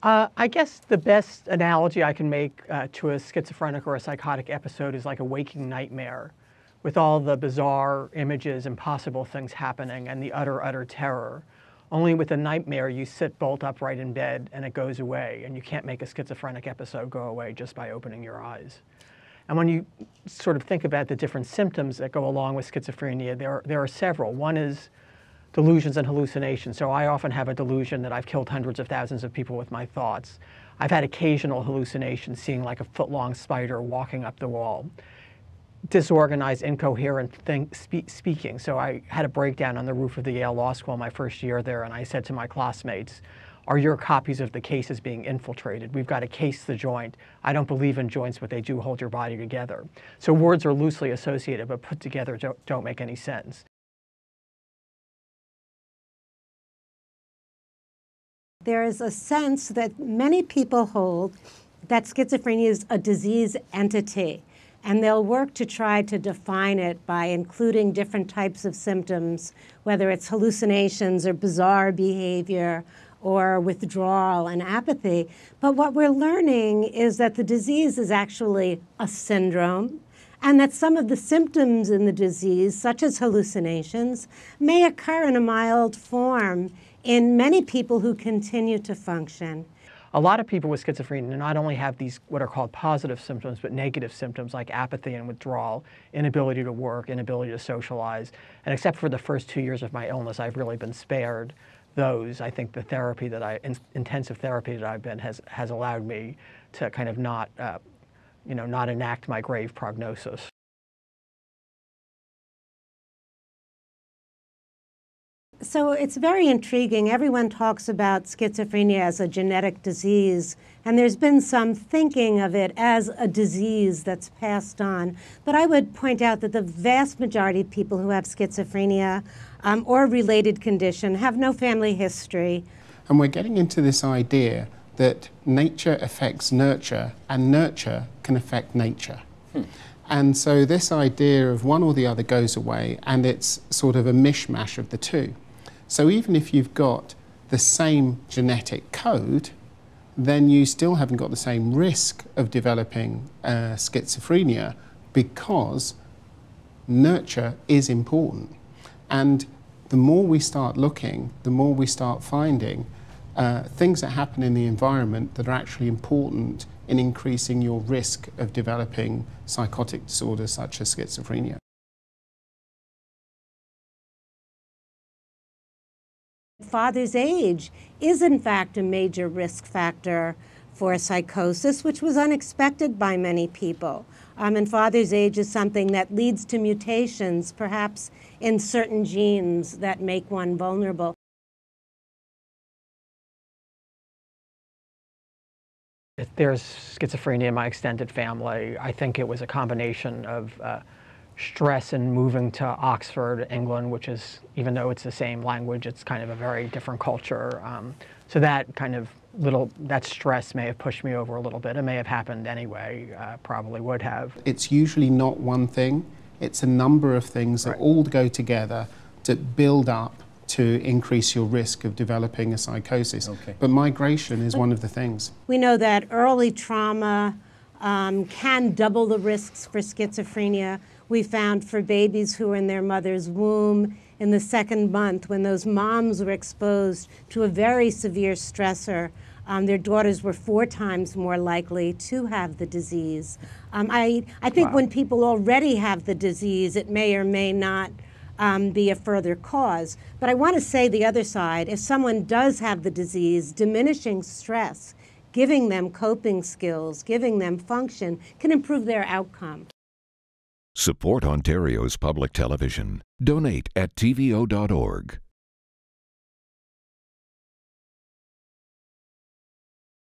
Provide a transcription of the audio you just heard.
I guess the best analogy I can make to a schizophrenic or a psychotic episode is like a waking nightmare with all the bizarre images, impossible things happening, and the utter terror. Only with a nightmare, you sit bolt upright in bed and it goes away, and you can't make a schizophrenic episode go away just by opening your eyes. And when you sort of think about the different symptoms that go along with schizophrenia, there are several. One is delusions and hallucinations. So I often have a delusion that I've killed hundreds of thousands of people with my thoughts. I've had occasional hallucinations, seeing like a foot-long spider walking up the wall. Disorganized, incoherent speaking. So I had a breakdown on the roof of the Yale Law School my first year there, and I said to my classmates, "Are your copies of the cases being infiltrated? We've got to case the joint. I don't believe in joints, but they do hold your body together." So words are loosely associated, but put together don't make any sense. There is a sense that many people hold that schizophrenia is a disease entity, and they'll work to try to define it by including different types of symptoms, whether it's hallucinations or bizarre behavior or withdrawal and apathy. But what we're learning is that the disease is actually a syndrome, and that some of the symptoms in the disease, such as hallucinations, may occur in a mild form in many people who continue to function. A lot of people with schizophrenia not only have these what are called positive symptoms, but negative symptoms like apathy and withdrawal, inability to work, inability to socialize. And except for the first 2 years of my illness, I've really been spared those. I think the therapy that intensive therapy that I've been has allowed me to kind of not enact my grave prognosis. So it's very intriguing. Everyone talks about schizophrenia as a genetic disease, and there's been some thinking of it as a disease that's passed on. But I would point out that the vast majority of people who have schizophrenia or related condition have no family history. And we're getting into this idea that nature affects nurture, and nurture can affect nature. And so this idea of one or the other goes away, and it's sort of a mishmash of the two. So even if you've got the same genetic code, then you still haven't got the same risk of developing schizophrenia, because nurture is important. And the more we start looking, the more we start finding things that happen in the environment that are actually important in increasing your risk of developing psychotic disorders such as schizophrenia. Father's age is in fact a major risk factor for psychosis, which was unexpected by many people. And father's age is something that leads to mutations, perhaps in certain genes that make one vulnerable. There's schizophrenia in my extended family. I think it was a combination of stress and moving to Oxford, England, which is, even though it's the same language, it's kind of a very different culture. So that kind of that stress may have pushed me over a little bit. It may have happened anyway, probably would have. It's usually not one thing. It's a number of things that all go together to build up to increase your risk of developing a psychosis. Okay. But migration is one of the things. We know that early trauma can double the risks for schizophrenia. We found for babies who were in their mother's womb in the second month, when those moms were exposed to a very severe stressor, their daughters were 4 times more likely to have the disease. I think when people already have the disease, it may or may not be a further cause. But I want to say the other side, if someone does have the disease, diminishing stress, giving them coping skills, giving them function, can improve their outcome. Support Ontario's public television. Donate at tvo.org.